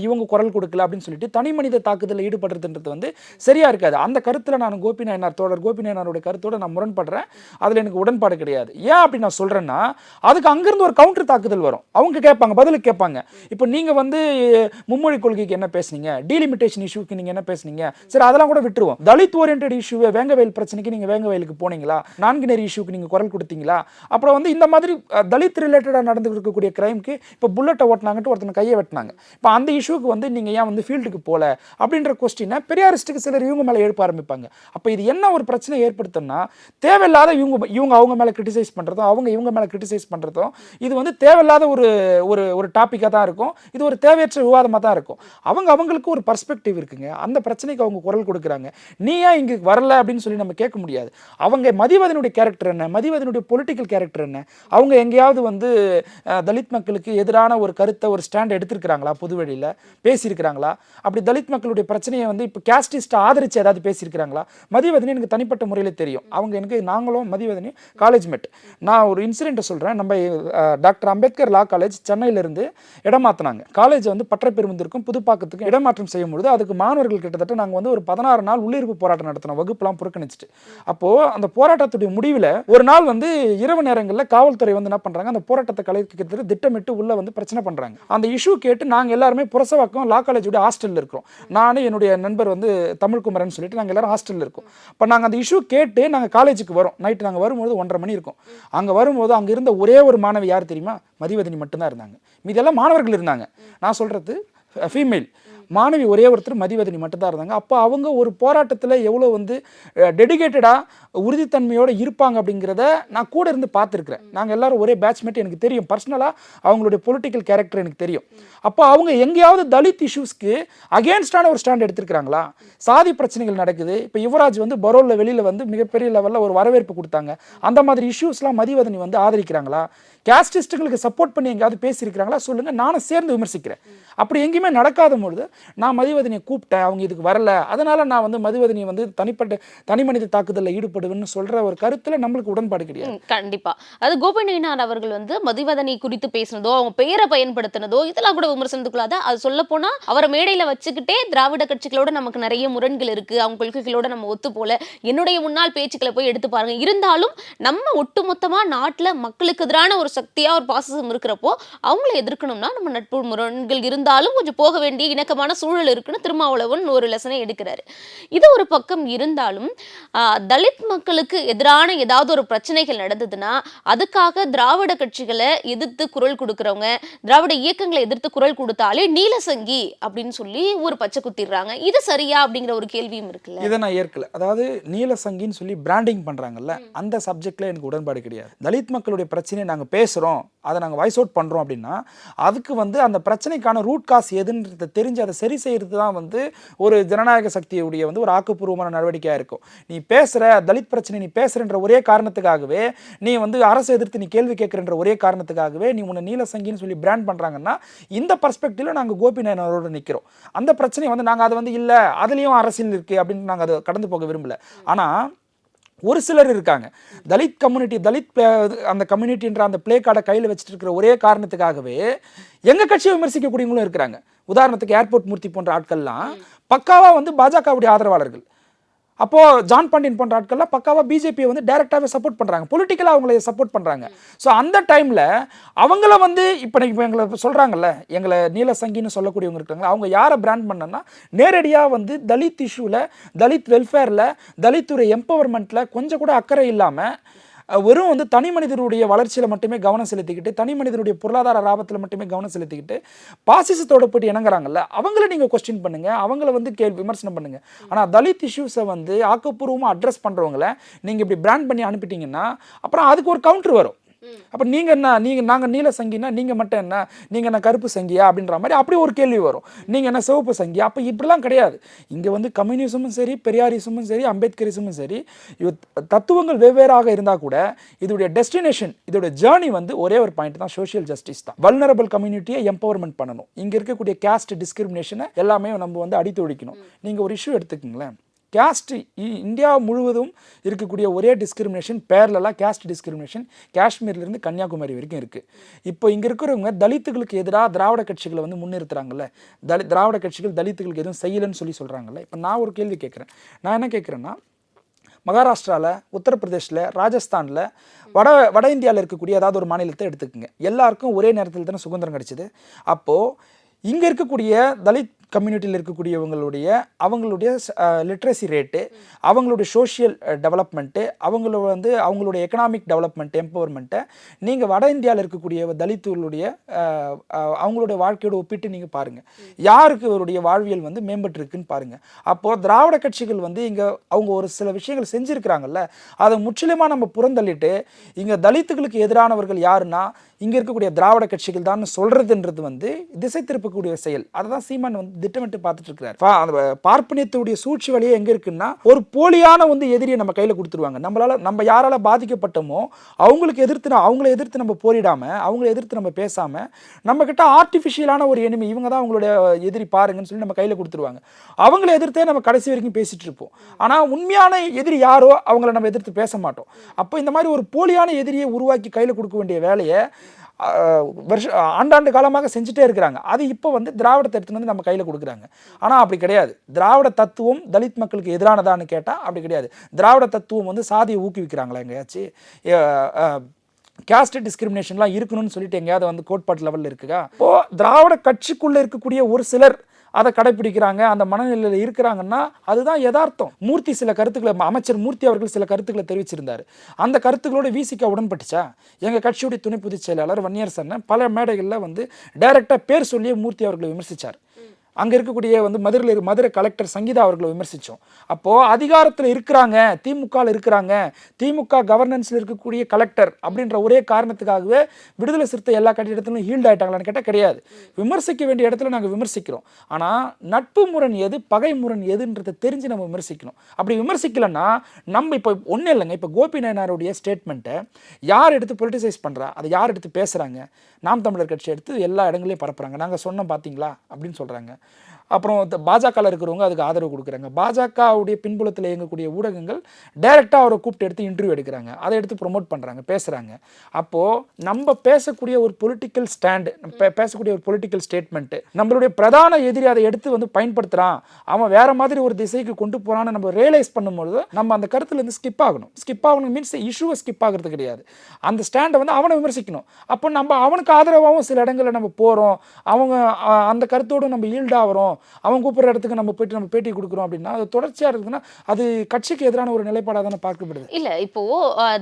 இவங்க குரல் கொடுக்கல அப்படின்னு சொல்லிட்டு தனி மனித தாக்குதலில் ஈடுபடுறதுன்றது வந்து சரியா இருக்காது. அந்த கருத்தில் நான் தோழர் கோபிநாயனாருடைய கருத்தோடு நான் முரண்படுறேன். அதில் எனக்கு உடன்பாடு கிடையாது. ஏன் அப்படி நான் சொல்கிறேன்னா, அதுக்கு அங்கேருந்து ஒரு கவுண்டர் தாக்குதல் வரும். அவங்க கேட்பாங்க, பதிலுக்கு கேட்பாங்க. இப்போ நீங்கள் வந்து மும்மொழி கொள்கைக்கு என்ன பேசுனீங்க, டீலிமிட்டேஷன் இஷ்யூக்கு நீங்கள் என்ன பேசுனீங்க, சரி அதெல்லாம் கூட விட்டுருவோம். தலித் ஓரியன்ட் இஷ்யூவை வேங்கவயல் பிரச்சனைக்கு நீங்கள் வேங்கவயலுக்கு போனீங்களா, நான்குநேரி இஷ்யூக்கு நீங்கள் குரல் கொடுத்தீங்களா, அப்புறம் வந்து இந்த மாதிரி தலித் ரிலேட்டடாக நடந்து இருக்கக்கூடிய கிரைமுக்கு இப்போ புல்லட்டை ஓட்டினாங்கன்ட்டு ஒருத்தனை கையை வெட்டினாங்க. இப்போ அந்த இஷ்யூக்கு வந்து நீங்கள் ஏன் வந்து ஃபீல்டுக்கு போகல அப்படின்ற கொஸ்டினை பெரியாரிஸ்ட்டுக்கு சிலர் இவங்க மேலே எழுப்ப ஆரம்பிப்பாங்க. அப்போ இது என்ன ஒரு பிரச்சனை ஏற்படுத்தும்னா, தேவையில்லாத இவங்க அவங்க மேலே கிரிட்டிசைஸ் பண்ணுறதும் அவங்க இவங்க மேலே கிரிட்டிசைஸ் பண்ணுறதும், இது வந்து தேவையில்லாத ஒரு டாப்பிக்காக தான் இருக்கும். இது ஒரு தேவையற்ற விவாதமாக தான் இருக்கும். அவங்களுக்கு ஒரு பர்ஸ்பெக்டிவ் இருக்குங்க, அந்த பிரச்சனைக்கு அவங்க குரல் கொடுக்குறாங்க. நீ ஏன் இங்கே வரல அப்படின்னு சொல்லி நம்ம கேட்க முடியாது. அவங்க மதிவதனுடைய கேரக்டர் என்ன, மதிவதனுடைய பொலிட்டிக்கல் கேரக்டர் என்ன, அவங்க எங்கேயாவது வந்து தலித் மக்களுக்கு எதிரான ஒரு கருத்தை ஒரு ஸ்டாண்ட் எடுத்திருக்கிறாங்களா, பொதுவெளியில் பேசியிருக்கிறாங்களா, அப்படி தலித் மக்களுடைய பிரச்சனையை வந்து இப்போ கேஸ்டிஸ்ட்டை ஆதரித்து ஏதாவது பேசியிருக்கிறாங்களா? மதிவதனி எனக்கு தனிப்பட்ட முறையில் தெரியும். நாங்களும் மதிவதனி காலேஜ் மேட். நான் ஒரு இன்சிடென்ட்டை சொல்கிறேன். நம்ம டாக்டர் அம்பேத்கர் லா காலேஜ் சென்னையிலிருந்து இடமாற்றினாங்க. காலேஜ் வந்து பட்டப்பெருமந்திற்கும் புதுப்பாக்கத்துக்கும் இடமாற்றம் செய்யும்பொழுது அதுக்கு மாணவர்கள் கிட்டத்தட்ட நாங்கள் வந்து ஒரு 16 நாள் உள்ளிருப்பு போராட்டம் நடத்தினோம், வகுப்புலாம் புறக்கணிச்சிட்டு. அப்போது அந்த போராட்டத்துடைய முடிவில் ஒரு நாள் வந்து இரவு நேரங்களில் காவல்துறை வந்து என்ன பண்ணுறாங்க, அந்த போராட்டத்தை கலைக்கிறதுக்கு திட்டமிட்டு உள்ளே வந்து பிரச்சனை பண்ணுறாங்க. அந்த இஷ்யூ கேட்டு நாங்கள் எல்லாருமே புரசவாக்கம் லா காலேஜோட ஹாஸ்டலில் இருக்கிறோம். நானும் என்னுடைய நண்பர் வந்து தமிழ்குமரன் சொல்லிட்டு நாங்கள் எல்லாரும் ஹாஸ்டலில் இருக்கோம். இப்போ நாங்கள் அந்த இஷ்யூ கேட்டு நாங்கள் காலேஜுக்கு வரோம். நைட்டு நாங்கள் வரும்போது 1:30 மணி இருக்கும். அங்கே வரும்போது அங்கே இருந்த ஒரே ஒரு மாணவி யார் தெரியுமா? மதிவதனி மட்டும்தான் இருந்தாங்க. மீதெல்லாம் மாணவர்கள் இருந்தாங்க. நான் சொல்கிறது ஃபீமேல் மாணவி ஒரே ஒருத்தர் மதிவதனி மட்டும்தான் இருந்தாங்க. அப்போ அவங்க ஒரு போராட்டத்தில் எவ்வளோ வந்து டெடிகேட்டடாக உறுதித்தன்மையோடு இருப்பாங்க அப்படிங்கிறத நான் கூட இருந்து பார்த்துருக்குறேன். நாங்கள் எல்லோரும் ஒரே பேட்ச்மேட், எனக்கு தெரியும் பர்சனலாக அவங்களுடைய பொலிட்டிக்கல் கேரக்டர் எனக்கு தெரியும். அப்போ அவங்க எங்கேயாவது தலித் இஷ்யூஸ்க்கு அகேன்ஸ்டான ஒரு ஸ்டாண்ட் எடுத்துருக்கிறாங்களா? சாதி பிரச்சனைகள் நடக்குது, இப்போ யுவராஜ் வந்து பரோலில் வெளியில் வந்து மிகப்பெரிய லெவலில் ஒரு வரவேற்பு கொடுத்தாங்க. அந்த மாதிரி இஷ்யூஸ்லாம் மதிவதனி வந்து ஆதரிக்கிறாங்களா? கேஸ்டிஸ்ட்டுகளுக்கு சப்போர்ட் பண்ணி எங்கேயாவது பேசியிருக்கிறாங்களா? சொல்லுங்கள், நானும் சேர்ந்து விமர்சிக்கிறேன். அப்படி எங்கேயுமே நடக்காத பொழுது நான் மதிவதனியை கூப்பிட்டேன், அவங்க இதுக்கு வரல, அதனால் நான் வந்து மதிவதனியை வந்து தனி மனித தாக்குதலில் ஈடுபடுவேன்னு சொல்கிற ஒரு கருத்தில் நம்மளுக்கு உடன்பாடு கிடையாது. கண்டிப்பாக. அது கோபிநாயனார் அவர்கள் வந்து மதிவதனி குறித்து பேசினதோ அவங்க பெயரை பயன்படுத்தினதோ இதெல்லாம் கூட விமர்சனத்துக்குள்ளாத. அது சொல்ல போனால் அவரை மேடையில் வச்சுக்கிட்டே திராவிட கட்சிகளோட நமக்கு நிறைய முரண்கள் இருக்குது, அவங்க கொள்கைகளோட நம்ம ஒத்து போல, என்னுடைய முன்னாள் பேச்சுக்களை போய் எடுத்து பாருங்க. இருந்தாலும் நம்ம ஒட்டுமொத்தமாக நாட்டில் மக்களுக்கு எதிரான ஒரு சக்தியாக ஒரு பாசிசம் இருக்கிறப்போ அவங்கள எதிர்க்கணும்னா நம்ம நட்பு முரண்கள் இருந்தாலும் கொஞ்சம் போக வேண்டிய இணக்கமான சூழல் இருக்குன்னு திருமாவளவன் ஒரு லெசனை எடுக்கிறாரு. இது ஒரு பக்கம் இருந்தாலும் தலித் மக்களுக்கு எதிரான ஏதாவது ஒரு பிரச்சனைகள் நடந்ததுன்னா அதுக்காக திராவிட கட்சிகளை எதிர்த்து குரல் கொடுக்குறவங்க, திராவிட இயக்கங்களை எதிர்த்து குரல் கொடுத்தாலே நீலசங்கி அப்படின்னு சொல்லி ஒரு பச்சை குத்திடுறாங்க. இது சரியா அப்படிங்கிற ஒரு கேள்வியும் இருக்குல்ல. இதை நான் ஏற்கல. அதாவது நீலசங்கின்னு சொல்லி பிராண்டிங் பண்றாங்கல்ல, அந்த சப்ஜெக்ட்ல எனக்கு உடன்பாடு கிடையாது. தலித் மக்களுடைய பிரச்சனையை நாங்கள் பேசுறோம், அதை நாங்கள் வாய்ஸ் அவுட் பண்றோம் அப்படின்னா அதுக்கு வந்து அந்த பிரச்சனைக்கான ரூட் காஸ் எதுன்றதை தெரிஞ்சு அதை சரி செய்யறது தான் வந்து ஒரு ஜனநாயக சக்தியுடைய வந்து ஒரு ஆக்கப்பூர்வமான நடவடிக்கையாக இருக்கும். நீ பேசுற தலித் பிரச்சனை நீ பேசுறன்ற ஒரே காரணத்துக்காகவே, நீ வந்து அரசு எதிர்த்து நீ கேள்வி கேட்குறன்ற ஒரே காரணத்துக்காகவே நீ உன்னை நீலசங்கின்னு சொல்லி பிராண்ட் பண்றாங்கன்னா இந்த பர்ஸ்பெக்டிவ்ல நாங்கள் கோபிநாயனரோட நிற்கிறோம். அந்த பிரச்சனை வந்து நாங்கள் அதை வந்து இல்லை அதுலேயும் அரசியல் இருக்கு அப்படின்னு நாங்கள் அதை கடந்து போக விரும்பல. ஆனால் ஒரு சிலர் இருக்காங்க, தலித் கம்யூனிட்டி, தலித் அந்த கம்யூனிட்டின்ற அந்த பிளே கார்டை கையில் வச்சுட்டு இருக்கிற ஒரே காரணத்துக்காகவே எங்கள் கட்சியை விமர்சிக்கக்கூடியவங்களும் இருக்கிறாங்க. உதாரணத்துக்கு ஏர்போர்ட் மூர்த்தி போன்ற ஆட்கள்லாம் பக்காவா வந்து பாஜகவுடைய ஆதரவாளர்கள். அப்போ ஜான் பாண்டியன் போன்ற ஆட்கள்லாம் பக்காவா பிஜேபியை வந்து டைரக்டாகவே சப்போர்ட் பண்ணுறாங்க, பொலிட்டிக்கலாக அவங்கள சப்போர்ட் பண்ணுறாங்க. ஸோ அந்த டைமில் அவங்கள வந்து இப்போ எங்களை சொல்கிறாங்கல்ல, எங்களை நீலசங்கின்னு சொல்லக்கூடியவங்க இருக்காங்களா, அவங்க யாரை பிராண்ட் பண்ணனா நேரடியாக வந்து தலித் இஷ்யூவில், தலித் வெல்ஃபேரில், தலித்துறை எம்பவர்மெண்ட்டில் கொஞ்சம் கூட அக்கறை இல்லாமல் வெறும் வந்து தனி மனிதனுடைய வளர்ச்சியில் மட்டுமே கவனம் செலுத்திக்கிட்டு, தனி மனிதனுடைய பொருளாதார லாபத்தில் மட்டுமே கவனம் செலுத்திக்கிட்டு பாசிசத்தோட போட்டு இணங்குறாங்கல்ல, அவங்கள நீங்கள் கொஸ்டின் பண்ணுங்க, அவங்கள வந்து விமர்சனம் பண்ணுங்க. ஆனால் தலித் இஷ்யூஸை வந்து ஆக்கப்பூர்வமாக அட்ரஸ் பண்ணுறவங்கள நீங்கள் இப்படி பிராண்ட் பண்ணி அனுப்பிட்டீங்கன்னா அப்புறம் அதுக்கு ஒரு கவுண்டர் வரும். அப்போ நீங்கள் என்ன, நாங்கள் நீல சங்கினா நீங்கள் மட்டும் என்ன, நீங்கள் என்ன கருப்பு சங்கியா அப்படின்ற மாதிரி அப்படி ஒரு கேள்வி வரும். நீங்கள் என்ன சிவப்பு சங்கியா? அப்போ இப்படிலாம் கிடையாது. இங்கே வந்து கம்யூனிசமும் சரி, பெரியாரிசமும் சரி, அம்பேத்கரிசமும் சரி, தத்துவங்கள் வெவ்வேறாக இருந்தால் கூட இதோடைய டெஸ்டினேஷன், இதோட ஜேர்னி வந்து ஒரே ஒரு பாயிண்ட் தான், சோஷியல் ஜஸ்டிஸ் தான். வல்னரபிள் கம்யூனிட்டியை எம்பவர்மெண்ட் பண்ணணும். இங்கே இருக்கக்கூடிய கேஸ்ட் டிஸ்கிரிமினேஷனை எல்லாமே நம்ம வந்து அடித்து ஒழிக்கணும். நீங்கள் ஒரு இஷ்யூ எடுத்துக்கங்களேன், கேஸ்ட் இந்தியா முழுவதும் இருக்கக்கூடிய ஒரே டிஸ்கிரிமினேஷன் பேரலெல்லாம் கேஸ்ட் டிஸ்கிரிமினேஷன் காஷ்மீர்லேருந்து கன்னியாகுமரி வரைக்கும் இருக்குது. இப்போ இங்கே இருக்கிறவங்க தலித்துகளுக்கு எதிராக திராவிட கட்சிகளை வந்து முன்னிறுத்துறாங்கல்ல, திராவிட கட்சிகள் தலித்துகளுக்கு எதுவும் செய்யலைன்னு சொல்கிறாங்கல்ல. இப்போ நான் ஒரு கேள்வி கேட்குறேன். நான் என்ன கேட்குறேன்னா, மகாராஷ்டிராவில், உத்தரப்பிரதேஷில், ராஜஸ்தானில், வட இந்தியாவில் இருக்கக்கூடிய ஏதாவது ஒரு மாநிலத்தை எடுத்துக்கோங்க, எல்லாருக்கும் ஒரே நேரத்தில் தானே சுதந்திரம் கிடைச்சிது. அப்போது இங்கே இருக்கக்கூடிய தலித் கம்யூனிட்டியில் இருக்கக்கூடியவங்களுடைய அவங்களுடைய லிட்ரஸி ரேட்டு, அவங்களுடைய சோஷியல் டெவலப்மெண்ட்டு, அவங்களுடைய எக்கனாமிக் டெவலப்மெண்ட், எம்பவர்மெண்ட்டை நீங்கள் வட இந்தியாவில் இருக்கக்கூடிய தலித்துகளுடைய அவங்களுடைய வாழ்க்கையோடு ஒப்பிட்டு நீங்கள் பாருங்கள், யாருக்கு அவருடைய வாழ்வியல் வந்து மேம்பட்டுருக்குன்னு பாருங்கள். அப்போது திராவிட கட்சிகள் வந்து இங்கே அவங்க ஒரு சில விஷயங்கள் செஞ்சுருக்கிறாங்கல்ல, அதை முற்றிலுமாக நம்ம புறந்தள்ளிட்டு இங்கே தலித்துகளுக்கு எதிரானவர்கள் யாருன்னா இங்கே இருக்கக்கூடிய திராவிட கட்சிகள் தான் சொல்கிறதுன்றது வந்து திசை திருப்பக்கூடிய செயல். அதை தான் சீமான் வந்து திட்டமிட்டு பார்த்துட்டு இருக்கிறார். அந்த பார்ப்பனியத்துடைய சூழ்ச்சி வழியே எங்கே இருக்குன்னா, ஒரு போலியான வந்து எதிரியை நம்ம கையில் கொடுத்துருவாங்க. நம்ம யாரால பாதிக்கப்பட்டோமோ அவங்களை எதிர்த்து நம்ம போரிடாமல், அவங்களை எதிர்த்து நம்ம பேசாமல், நம்ம கிட்ட ஆர்டிஃபிஷியலான ஒரு எனிமி, இவங்க தான் அவங்களுடைய எதிரி பாருங்கன்னு சொல்லி நம்ம கையில் கொடுத்துருவாங்க. அவங்கள எதிர்த்தே நம்ம கடைசி வரைக்கும் பேசிட்டு இருப்போம். ஆனால் உண்மையான எதிரி யாரோ அவங்கள நம்ம எதிர்த்து பேச மாட்டோம். அப்போ இந்த மாதிரி ஒரு போலியான எதிரியை உருவாக்கி கையில் கொடுக்க வேண்டிய வேலையை ஆண்டாண்டு காலமாக செஞ்சுட்டே இருக்கிறாங்க. அது இப்போ வந்து திராவிடத்தை எடுத்துன்னு வந்து நம்ம கையில் கொடுக்குறாங்க. ஆனால் அப்படி கிடையாது. திராவிட தத்துவம் தலித் மக்களுக்கு எதிரானதான்னு கேட்டால் அப்படி கிடையாது. திராவிட தத்துவம் வந்து சாதியை ஊக்குவிக்கிறாங்களா எங்கேயாச்சும்? கேஸ்ட் டிஸ்கிரிமினேஷன்லாம் இருக்கணும்னு சொல்லிட்டு எங்கேயாவது வந்து கோட்பாட்டு லெவலில் இருக்குதா? இப்போது திராவிட கட்சிக்குள்ளே இருக்கக்கூடிய ஒரு சிலர் அதை கடைப்பிடிக்கிறாங்க, அந்த மனநிலையில் இருக்கிறாங்கன்னா அதுதான் யதார்த்தம். மூர்த்தி சில கருத்துக்களை, அமைச்சர் மூர்த்தி அவர்கள் சில கருத்துக்களை தெரிவிச்சிருந்தார். அந்த கருத்துக்களோட விசிக உடன்பட்டுச்சா? எங்கள் கட்சியுடைய துணை பொதுச் செயலாளர் வன்னியரசன் பல மேடைகளில் வந்து டைரெக்டாக பேர் சொல்லியே மூர்த்தி அவர்களை விமர்சித்தார். அங்கே இருக்கக்கூடிய வந்து மதுரை கலெக்டர் சங்கீதா அவர்களை விமர்சித்தோம். அப்போது அதிகாரத்தில் இருக்கிறாங்க, திமுகவில் இருக்கிறாங்க, திமுக கவர்னன்ஸில் இருக்கக்கூடிய கலெக்டர் அப்படின்ற ஒரே காரணத்துக்காகவே விடுதலை சிறுத்தை எல்லா இடத்துலையும் ஹீல்ட் ஆகிட்டாங்களான்னு கேட்டால் கிடையாது. விமர்சிக்க வேண்டிய இடத்துல நாங்கள் விமர்சிக்கிறோம். ஆனால் நட்பு முரண் எது, பகை முரண் எதுன்றதை தெரிஞ்சு நம்ம விமர்சிக்கணும். அப்படி விமர்சிக்கலைன்னா நம்ம இப்போ ஒன்றும் இல்லைங்க. இப்போ கோபி நாயனாருடைய ஸ்டேட்மெண்ட்டை யார் எடுத்து பொலிட்டிசைஸ் பண்ணுறா, அதை யார் எடுத்து பேசுகிறாங்க? நாம் தமிழர் கட்சி எடுத்து எல்லா இடங்களையும் பரப்புகிறாங்க. நாங்கள் சொன்னோம் பார்த்தீங்களா அப்படின்னு சொல்கிறாங்க. அப்புறம் பாஜகவில் இருக்கிறவங்க அதுக்கு ஆதரவு கொடுக்குறாங்க. பாஜகவுடைய பின்புலத்தில் இயங்கக்கூடிய ஊடகங்கள் டைரெக்டாக அவரை கூப்பிட்டு எடுத்து இன்டர்வியூ எடுக்கிறாங்க, அதை எடுத்து ப்ரொமோட் பண்ணுறாங்க, பேசுகிறாங்க. அப்போது நம்ம பேசக்கூடிய ஒரு பொலிட்டிக்கல் ஸ்டாண்டு, பேசக்கூடிய ஒரு பொலிட்டிக்கல் ஸ்டேட்மெண்ட்டு, நம்மளுடைய பிரதான எதிரி அதை எடுத்து வந்து பயன்படுத்துகிறான், அவன் வேற மாதிரி ஒரு திசைக்கு கொண்டு போகிறான்னு நம்ம ரியலைஸ் பண்ணும்போது நம்ம அந்த கருத்துலேருந்து ஸ்கிப் ஆகணும் மீன்ஸ் இஷ்யூவை ஸ்கிப் ஆகிறது கிடையாது, அந்த ஸ்டாண்டை வந்து அவனை விமர்சிக்கணும். அப்போ நம்ம அவனுக்கு ஆதரவாகவும் சில இடங்களில் நம்ம போகிறோம், அவங்க அந்த கருத்தோடு நம்ம ஈல்டாகிறோம், அவங்க கூப்பிட்ற இடத்துக்கு நம்ம போயிட்டு நம்ம பேட்டி கொடுக்குறோம் அப்படின்னா அது தொடர்ச்சியாக இருக்குதுன்னா அது கட்சிக்கு எதிரான ஒரு நிலைப்பாடாக தானே பார்க்கப்படுது. இல்லை, இப்போ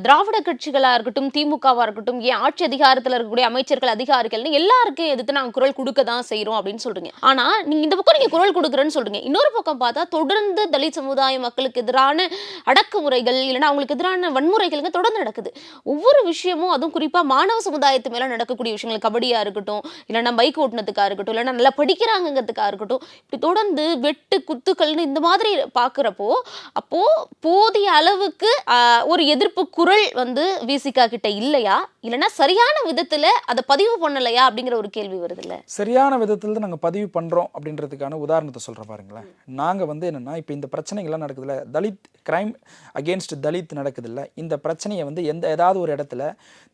திராவிட கட்சிகளாக இருக்கட்டும், திமுகவாக இருக்கட்டும், ஏன் ஆட்சி அதிகாரத்தில் இருக்கக்கூடிய அமைச்சர்கள், அதிகாரிகள்னு எல்லாருக்கும் எதிர்த்து நாங்கள் குரல் கொடுக்க தான் செய்கிறோம் அப்படின்னு சொல்றீங்க. ஆனால் நீங்கள் இந்த பக்கம் நீங்கள் குரல் கொடுக்குறேன்னு சொல்றீங்க, இன்னொரு பக்கம் பார்த்தா தொடர்ந்து தலித் சமுதாய மக்களுக்கு எதிரான அடக்குமுறைகள் இல்லைன்னா அவங்களுக்கு எதிரான வன்முறைகளுங்க தொடர்ந்து நடக்குது. ஒவ்வொரு விஷயமும், அதுவும் குறிப்பாக மாணவ சமுதாயத்து மேலே நடக்கக்கூடிய விஷயங்கள், கபடியாக இருக்கட்டும், இல்லைன்னா பைக் ஓட்டுனதுக்காக இருக்கட்டும், இல்லைன்னா நல்லா படிக்கிறாங்கிறதுக்காக இருக்கட்டும், இப்படி தொடர்ந்து வெட்டு குத்துக்கள்னு இந்த மாதிரி பார்க்குறப்போ அப்போ போதிய அளவுக்கு ஒரு எதிர்ப்பு குரல் வந்து விசிகா கிட்ட இல்லையா, இல்லைன்னா சரியான விதத்துல அதை பதிவு பண்ணலையா அப்படிங்கிற ஒரு கேள்வி வருது. இல்ல சரியான விதத்துல தான் நாங்கள் பதிவு பண்றோம் அப்படின்றதுக்கான உதாரணத்தை சொல்ற பாருங்களேன். நாங்கள் வந்து என்னன்னா இப்போ இந்த பிரச்சனைகள்லாம் நடக்குதுல்ல, தலித் கிரைம் அகேன்ஸ்ட் தலித் நடக்குது இல்லை, இந்த பிரச்சனையை வந்து ஏதாவது ஒரு இடத்துல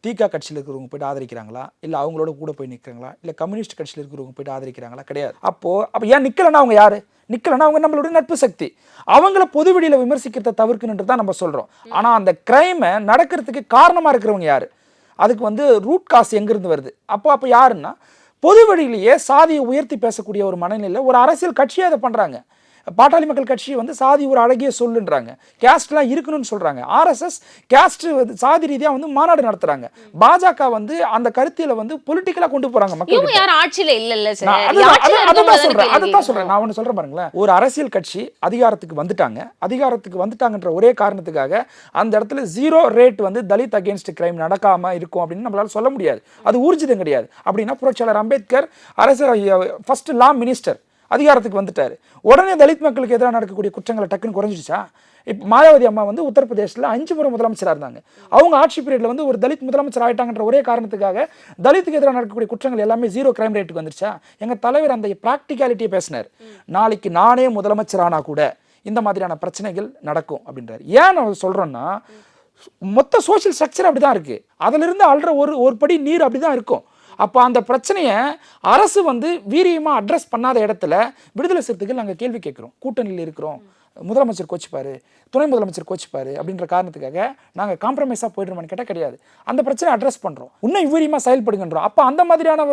திக கட்சியில் இருக்கிறவங்க போயிட்டு ஆதரிக்கிறாங்களா, இல்லை அவங்களோட கூட போய் நிற்கிறாங்களா, இல்லை கம்யூனிஸ்ட் கட்சியில் இருக்கிறவங்க போயிட்டு ஆதரிக்கிறாங்களா? கிடையாது. அப்போ ஏன் நிற்கலன்னா அவங்க யாரு? நிற்கலன்னா அவங்க நம்மளுடைய நட்பு சக்தி, அவங்கள பொது வெளியில் விமர்சிக்கிறத தவிர்க்கணுன்றது தான் நம்ம சொல்கிறோம். ஆனால் அந்த கிரைமை நடக்கிறதுக்கு காரணமாக இருக்கிறவங்க யார், அதுக்கு வந்து ரூட் காஸ் எங்கேருந்து வருது? அப்போ யாருன்னா பொது வழியிலேயே சாதியை உயர்த்தி பேசக்கூடிய ஒரு மனநிலையில் ஒரு அரசியல் கட்சியை அதை பண்ணுறாங்க. பாட்டாளி மக்கள் கட்சி வந்து சாதி ஒரு அழகிய சொல்லுன்றாங்க, கேஸ்ட்லாம் இருக்கணும்னு சொல்கிறாங்க. ஆர்எஸ்எஸ் கேஸ்ட் சாதி ரீதியாக வந்து மாநாடு நடத்துகிறாங்க. பாஜக வந்து அந்த கருத்தியில் வந்து பொலிட்டிக்கலாக கொண்டு போகிறாங்க. மக்கள் யார் ஆட்சியில் இல்லைல்ல சார், அதுதான் சொல்கிறேன். நான் ஒன்று சொல்கிறேன் பாருங்களேன், ஒரு அரசியல் கட்சி அதிகாரத்துக்கு வந்துட்டாங்கன்ற ஒரே காரணத்துக்காக அந்த இடத்துல 0 ரேட் வந்து தலித் அகேன்ஸ்ட் கிரைம் நடக்காமல் இருக்கும் அப்படின்னு நம்மளால சொல்ல முடியாது. அது ஊர்ஜிதம் கிடையாது. அப்படின்னா புரட்சியாளர் அம்பேத்கர் அரசு ஃபர்ஸ்ட் லா மினிஸ்டர் அதிகாரத்துக்கு வந்துட்டாரு, உடனே தலித் மக்களுக்கு எதிராக நடக்கக்கூடிய குற்றங்களை டக்குன்னு குறைஞ்சிடுச்சா? இப்போ மாயாவதி அம்மா வந்து உத்தரப்பிரதேசத்தில் 5 முறை முதலமைச்சராக இருந்தாங்க. அவங்க ஆட்சி பீரியட்ல வந்து ஒரு தலித் முதலமைச்சர் ஆகிட்டாங்கன்ற ஒரே காரணத்துக்காக தலித்துக்கு எதிராக நடக்கக்கூடிய குற்றங்கள் எல்லாமே 0 கிரைம் ரேட்டுக்கு வந்துருச்சா? எங்கள் தலைவர் அந்த ப்ராக்டிகாலிட்டியை பேசினார். நாளைக்கு நானே முதலமைச்சரானா கூட இந்த மாதிரியான பிரச்சனைகள் நடக்கும் அப்படின்றார். ஏன் நான் சொல்கிறோன்னா, மொத்த சோஷியல் ஸ்ட்ரக்சர் அப்படி தான் இருக்குது, அதிலிருந்து அல்ற ஒரு படி நீர் அப்படி தான் இருக்கும். அப்போ அந்த பிரச்சனையை அரசு வந்து வீரியமாக அட்ரஸ் பண்ணாத இடத்துல விடுதலை சிறுத்தைகள் நாங்கள் கேள்வி கேட்குறோம். கூட்டணியில் இருக்கிறோம், முதலமைச்சர் கோச்சிப்பார், துணை முதலமைச்சர் கோச்சிப்பார் அப்படின்ற காரணத்துக்காக நாங்கள் காம்ப்ரமைஸாக போய்டுறோம்னு கேட்டால் கிடையாது. அந்த பிரச்சனையை அட்ரஸ் பண்ணுறோம், இன்னும் வீரியமாக செயல்படுகின்றோம். அப்போ அந்த மாதிரியான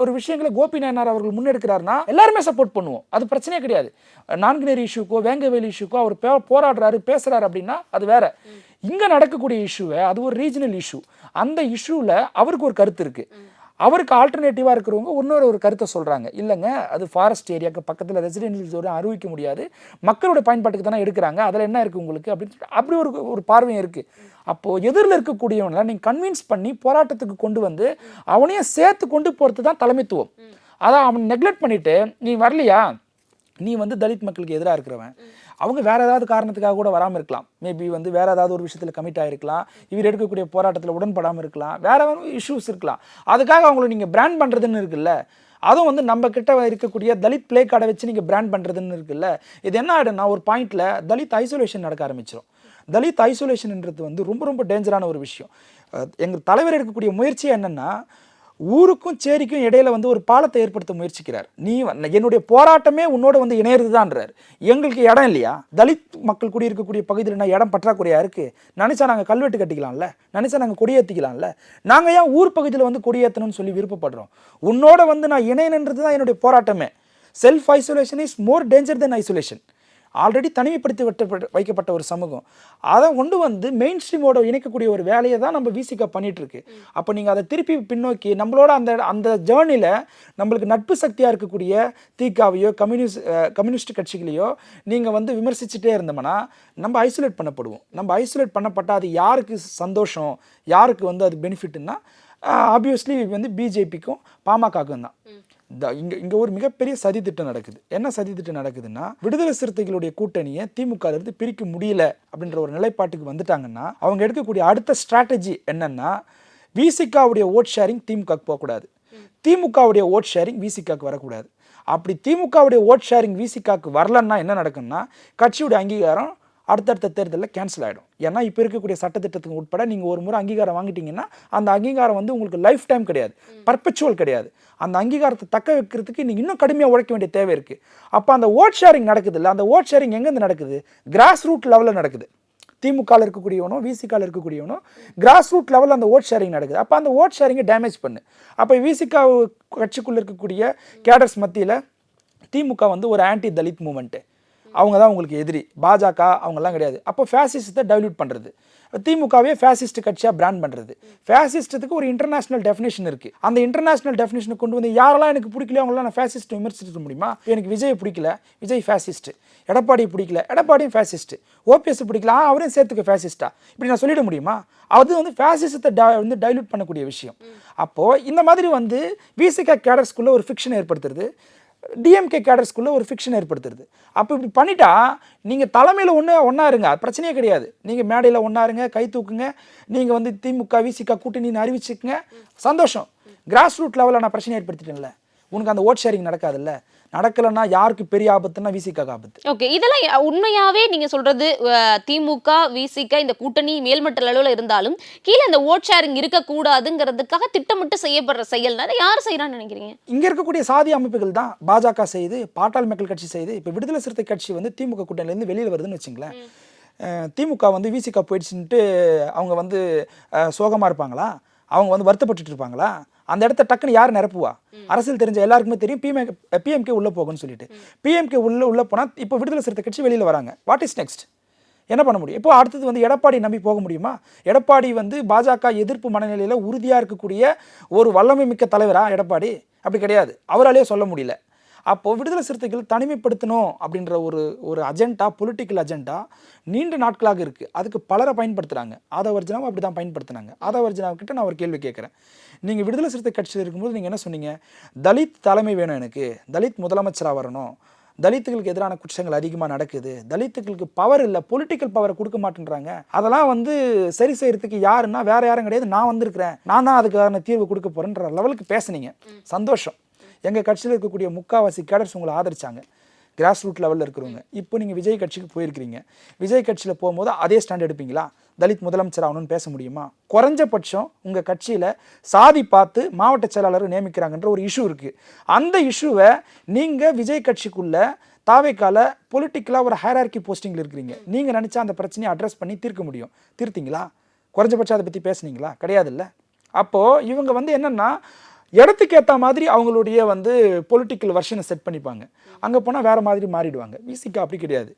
ஒரு விஷயங்களை கோபி நாயனார் அவர்கள் முன்னெடுக்கிறாருன்னா எல்லாருமே சப்போர்ட் பண்ணுவோம், அது பிரச்சனையே கிடையாது. நான்குநேரி இஷ்யூக்கோ வேங்கவேலி இஷ்யூக்கோ அவர் போராடுறாரு பேசுகிறாரு அப்படின்னா அது வேற. இங்கே நடக்கக்கூடிய இஷ்யூவை அது ஒரு ரீஜனல் இஷ்யூ, அந்த இஷ்யூவில் அவருக்கு ஒரு கருத்து இருக்குது, அவருக்கு ஆல்டர்னேட்டிவாக இருக்கிறவங்க இன்னொரு கருத்தை சொல்கிறாங்க. இல்லைங்க, அது ஃபாரஸ்ட் ஏரியாவுக்கு பக்கத்தில் ரெசிடென்ஷியல் ஜோன் அறிவிக்க முடியாது, மக்களோட பயன்பாட்டுக்கு தானே எடுக்கிறாங்க, அதில் என்ன இருக்குது உங்களுக்கு அப்படின்னு சொல்லிட்டு அப்படி ஒரு பார்வையும் இருக்குது. அப்போது எதிரில் இருக்கக்கூடியவங்களை நீங்கள் கன்வின்ஸ் பண்ணி போராட்டத்துக்கு கொண்டு வந்து அவனையும் சேர்த்து கொண்டு போகிறது தான் தலைமைத்துவம். அதான் அவன் நெக்லெக்ட் பண்ணிவிட்டு நீ வரலையா, நீ வந்து தலித் மக்களுக்கு எதிராக இருக்கிறவன், அவங்க வேறு ஏதாவது காரணத்துக்காக கூட வராமல் இருக்கலாம், மேபி வந்து வேறு ஏதாவது ஒரு விஷயத்தில் கமிட் ஆகிருக்கலாம், இவர் எடுக்கக்கூடிய போராட்டத்தில் உடன்படாமல் இருக்கலாம், வேறு இஷ்யூஸ் இருக்கலாம், அதுக்காக அவங்கள நீங்கள் பிராண்ட் பண்ணுறதுன்னு இருக்குல்ல, அதுவும் வந்து நம்ம கிட்ட இருக்கக்கூடிய தலித் பிளே கார்டை வச்சு நீங்கள் பிராண்ட் பண்ணுறதுன்னு இருக்குல்ல, இது என்ன ஆகிடும்னா ஒரு பாயிண்டில் தலித் ஐசோலேஷன் நடக்க ஆரம்பிச்சிடும். தலித் ஐசோலேஷன்ன்றது வந்து ரொம்ப ரொம்ப டேஞ்சரான ஒரு விஷயம். எங்கள் தலைவர் எடுக்கக்கூடிய முயற்சி என்னென்னா, ஊருக்கும் சேரிக்கும் இடையில வந்து ஒரு பாலத்தை ஏற்படுத்த முயற்சிக்கிறார். நீ என்னுடைய போராட்டமே உன்னோட வந்து இணையிறது தான்றார். எங்களுக்கு இடம் இல்லையா? தலித் மக்கள் குடியிருக்கக்கூடிய பகுதியில் நான் இடம் பற்றாக்குறையா இருக்கு, நினைச்சா நாங்கள் கல்வெட்டு கட்டிக்கலாம்ல, நினைச்சா நாங்கள் கொடியேற்றிக்கலாம்ல, நாங்கள் ஏன் ஊர் பகுதியில் வந்து கொடியேற்றணும்னு சொல்லி விருப்பப்படுறோம்? உன்னோட வந்து நான் இணையன்றது தான் என்னுடைய போராட்டமே. Self isolation is more danger then isolation. Already தனிமைப்படுத்தி வைக்கப்பட்ட ஒரு சமூகம், அதை கொண்டு வந்து மெயின் ஸ்ட்ரீமோட இணைக்கக்கூடிய ஒரு வேலையை தான் நம்ம விசிகா பண்ணிட்டு இருக்கு. அப்போ நீங்கள் அதை திருப்பி பின்னோக்கி நம்மளோட அந்த ஜேர்னியில் நம்மளுக்கு நட்பு சக்தியாக இருக்கக்கூடிய திகாவையோ கம்யூனிஸ்ட் கட்சிகளையோ நீங்கள் வந்து விமர்சிச்சுட்டே இருந்தோம்னா நம்ம ஐசோலேட் பண்ணப்படுவோம். நம்ம ஐசோலேட் பண்ணப்பட்டால் அது யாருக்கு சந்தோஷம், யாருக்கு வந்து அது பெனிஃபிட்னா ஆப்வியஸ்லி வந்து பிஜேபிக்கும் பாமகக்கும் தான். இங்கே ஒரு மிகப்பெரிய சதி திட்டம் நடக்குது. என்ன சதி திட்டம் நடக்குதுன்னா, விடுதலை சிறுத்தைகளுடைய கூட்டணியை திமுக இருந்து பிரிக்க முடியல அப்படின்ற ஒரு நிலைப்பாட்டுக்கு வந்துட்டாங்கன்னா அவங்க எடுக்கக்கூடிய அடுத்த ஸ்ட்ராட்டஜி என்னன்னா, விசிகாவுடைய ஓட் ஷேரிங் திமுக போகக்கூடாது, திமுகவுடைய ஓட் ஷேரிங் விசிகாக்கு வரக்கூடாது. அப்படி திமுகவுடைய ஓட் ஷேரிங் விசிகாக்கு வரலன்னா என்ன நடக்கும்னா கட்சியுடைய அங்கீகாரம் அடுத்தடுத்த தேர்தலில் கேன்சல் ஆகிடும். ஏன்னா இப்போ இருக்கக்கூடிய சட்டத்திட்டத்துக்கு உட்பட நீங்கள் ஒரு முறை அங்கீகாரம் வாங்கிட்டீங்கன்னா அந்த அங்கீகாரம் வந்து உங்களுக்கு லைஃப் டைம் கிடையாது, பர்பச்சுவல் கிடையாது. அந்த அங்கீகாரத்தை தக்க வைக்கிறதுக்கு நீங்கள் இன்னும் கடுமையாக உழைக்க வேண்டிய தேவை இருக்குது. அப்போ அந்த ஓட் ஷேரிங் நடக்குது இல்லை, அந்த ஓட் ஷேரிங் எங்கேருந்து நடக்குது? கிராஸ் ரூட் லெவலில் நடக்குது. திமுகவில் இருக்கக்கூடியவனோ விசிகாவில் இருக்கக்கூடியவனோ கிராஸ் ரூட் லெவலில் அந்த ஓட் ஷேரிங் நடக்குது. அப்போ அந்த ஓட் ஷேரிங்கை டேமேஜ் பண்ணு. அப்போ விசிகா கட்சிக்குள்ளே இருக்கக்கூடிய கேடர்ஸ் மத்தியில் திமுக வந்து ஒரு ஆன்டி தலித் மூமெண்ட்டு, அவங்க தான் உங்களுக்கு எதிரி, பாஜக அவங்கெல்லாம் கிடையாது. அப்போ ஃபேசிஸ்டத்தை டைல்யூட் பண்ணுறது, திமுகவே ஃபேசிஸ்ட் கட்சியாக பிராண்ட் பண்ணுறது. ஃபேசிஸ்டத்துக்கு ஒரு இன்டர்நேஷனல் டெஃபினேஷன் இருக்குது. அந்த இன்டர்நேஷனல் டெஃபினேஷனை கொண்டு வந்து யாரெல்லாம் எனக்கு பிடிக்கல அவங்களாம் நான் ஃபேசிஸ்ட் விமர்சிக்க முடியுமா? எனக்கு விஜய் பிடிக்கல, விஜய் ஃபேசிஸ்ட். எடப்பாடி பிடிக்கல, எடப்பாடியும் ஃபேசிஸ்ட். ஓபிஎஸ் பிடிக்கல, அவரையும் சேர்த்துக்க ஃபேசிஸ்டா, இப்படி நான் சொல்லிட முடியுமா? அது வந்து ஃபேசிசத்தை வந்து டைல்யூட் பண்ணக்கூடிய விஷயம். அப்போது இந்த மாதிரி வந்து விசிகா கேடர்ஸ்குள்ளே ஒரு ஃபிக்ஷன் ஏற்படுத்துறது, டிஎம்கே கேடர்ஸ்குள்ளே ஒரு ஃபிக்ஷன் ஏற்படுத்துறது. அப்போ இப்படி பண்ணிட்டா நீங்கள் தலைமையில் ஒன்றா இருங்க, அது பிரச்சனையே கிடையாது. நீங்கள் மேடையில் ஒன்றா இருங்க, கை தூக்குங்க, நீங்கள் வந்து திமுக விசிகா கூட்டணின்னு அறிவிச்சுக்குங்க, சந்தோஷம். கிராஸ் ரூட் லெவலில் நான் பிரச்சனை ஏற்படுத்திட்டேன்ல, உனக்கு அந்த ஓட் ஷேரிங் நடக்காதுல்ல. நடக்கலைன்னா யாருக்கு பெரிய ஆபத்துன்னா விசிகா ஆபத்து. ஓகே, இதெல்லாம் உண்மையாவே நீங்க சொல்றது திமுக விசிகா இந்த கூட்டணி மேல்மட்ட அளவில் இருந்தாலும் கீழே இந்த ஓட் ஷேரிங் இருக்கக்கூடாதுங்கிறதுக்காக திட்டமிட்டு செய்யப்படுற செயல்னா யார் செய்யறான்னு நினைக்கிறீங்க? இங்க இருக்கக்கூடிய சாதி அமைப்புகள் தான். பாஜக செய்யுது, பாட்டாளி மக்கள் கட்சி செய்யுது. இப்போ விடுதலை சிறுத்தை கட்சி வந்து திமுக கூட்டணியிலேருந்து வெளியில் வருதுன்னு வச்சுங்களேன். திமுக வந்து விசிகா போயிடுச்சுன்ட்டு அவங்க வந்து சோகமாக இருப்பாங்களா? அவங்க வந்து வருத்தப்பட்டு இருப்பாங்களா? அந்த இடத்த டக்குன்னு யார் நிரப்புவா? அரசியல் தெரிஞ்ச எல்லாருக்குமே தெரியும் பிஎம்கே உள்ளே போகும்னு சொல்லிட்டு. பிஎம்கே உள்ளே போனால் இப்போ விடுதலை சிறுத்தை கட்சி வெளியில் வராங்க. What is next? என்ன பண்ண முடியும்? இப்போ அடுத்தது வந்து எடப்பாடி நம்பி போக முடியுமா? எடப்பாடி வந்து பாஜக எதிர்ப்பு மனநிலையில் உறுதியாக இருக்கக்கூடிய ஒரு வல்லமை மிக்க தலைவரா எடப்பாடி? அப்படி கிடையாது, அவராலேயே சொல்ல முடியல. அப்போது விடுதலை சிறுத்தைகள் தனிமைப்படுத்தணும் அப்படின்ற ஒரு அஜெண்டா, பொலிட்டிக்கல் அஜெண்டா நீண்ட நாட்களாக இருக்குது. அதுக்கு பலரை பயன்படுத்துகிறாங்க. ஆதவர்ஜனாவும் அப்படி தான் பயன்படுத்தினாங்க. ஆதவர்ஜனாவுக்கிட்ட நான் ஒரு கேள்வி கேட்குறேன். நீங்கள் விடுதலை சிறுத்தை கட்சியில் இருக்கும்போது நீங்கள் என்ன சொன்னீங்க? தலித் தலைமை வேணும், எனக்கு தலித் முதலமைச்சராக வரணும், தலித்துகளுக்கு எதிரான குற்றங்கள் அதிகமாக நடக்குது, தலித்துகளுக்கு பவர் இல்லை, பொலிட்டிக்கல் பவரை கொடுக்க மாட்டேன்றாங்க, அதெல்லாம் வந்து சரி செய்யறதுக்கு யாருன்னா வேற யாரும் கிடையாது, நான் வந்திருக்கிறேன், நான் தான் அதுக்கான தீர்வு கொடுக்க போகிறேன்ற லெவலுக்கு பேசுனீங்க. சந்தோஷம். எங்கள் கட்சியில் இருக்கக்கூடிய முக்காவாசி கேடர்ஸ் உங்களை ஆதரிச்சாங்க, கிராஸ் ரூட் லெவலில் இருக்கிறவங்க. இப்போ நீங்கள் விஜய் கட்சிக்கு போயிருக்கிறீங்க. விஜய் கட்சியில் போகும்போது அதே ஸ்டாண்ட் எடுப்பீங்களா? தலித் முதலமைச்சர் ஆகணும்னு பேச முடியுமா? குறைஞ்சபட்சம் உங்கள் கட்சியில் சாதி பார்த்து மாவட்ட செயலாளர் நியமிக்கிறாங்கன்ற ஒரு இஷ்யூ இருக்குது. அந்த இஷ்யூவை நீங்கள் விஜய் கட்சிக்குள்ளே தாவேக்கால பொலிட்டிக்கலாக ஒரு ஹைரார்கி போஸ்டிங்கில் இருக்கிறீங்க. நீங்கள் நினச்சா அந்த பிரச்சனையை அட்ரஸ் பண்ணி தீர்க்க முடியும். தீர்த்தீங்களா? குறைஞ்சபட்சம் அதை பற்றி பேசுனீங்களா? கிடையாதுல்ல. அப்போது இவங்க வந்து என்னென்னா இடத்துக்கு ஏற்ற மாதிரி அவங்களுடைய வந்து பொலிட்டிக்கல் வெர்ஷனை செட் பண்ணிப்பாங்க. அங்கே போனால் வேறு மாதிரி மாறிடுவாங்க. விசிகா அப்படி கிடையாது.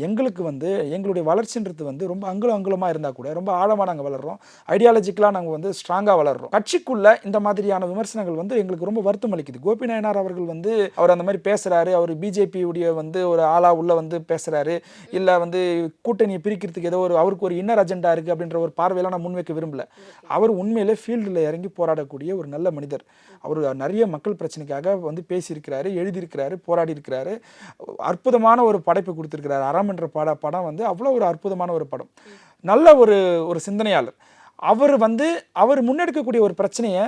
எங்களுக்கு வந்து எங்களுடைய வளர்ச்சின்றது வந்து ரொம்ப அங்குலமாக இருந்தால் கூட ரொம்ப ஆழமாக நாங்கள் வளர்கிறோம், ஐடியாலஜிக்கலாக நாங்கள் வந்து ஸ்ட்ராங்காக வளர்கிறோம். கட்சிக்குள்ளே இந்த மாதிரியான விமர்சனங்கள் வந்து எங்களுக்கு ரொம்ப வருத்தம் அளிக்குது. கோபி நாயனார் அவர்கள் வந்து அவர் அந்த மாதிரி பேசுகிறாரு, அவர் பிஜேபியுடைய வந்து ஒரு ஆளாக உள்ள வந்து பேசுகிறாரு, இல்லை வந்து கூட்டணியை பிரிக்கிறதுக்கு ஏதோ அவருக்கு ஒரு இன்னர் அஜெண்டா இருக்குது அப்படின்ற ஒரு பார்வையெல்லாம் நான் முன்வைக்க விரும்பல. அவர் உண்மையிலே ஃபீல்டில் இறங்கி போராடக்கூடிய ஒரு நல்ல மனிதர். அவர் நிறைய மக்கள் பிரச்சனைக்காக வந்து பேசியிருக்கிறாரு, எழுதியிருக்கிறாரு, போராடி இருக்கிறாரு. அற்புதமான ஒரு படைப்பு கொடுத்துருக்கிறாரு. அறம் என்ற படம் வந்து அவ்வளோ ஒரு அற்புதமான ஒரு படம். நல்ல ஒரு சிந்தனையாளர். அவர் முன்னெடுக்கக்கூடிய ஒரு பிரச்சனையை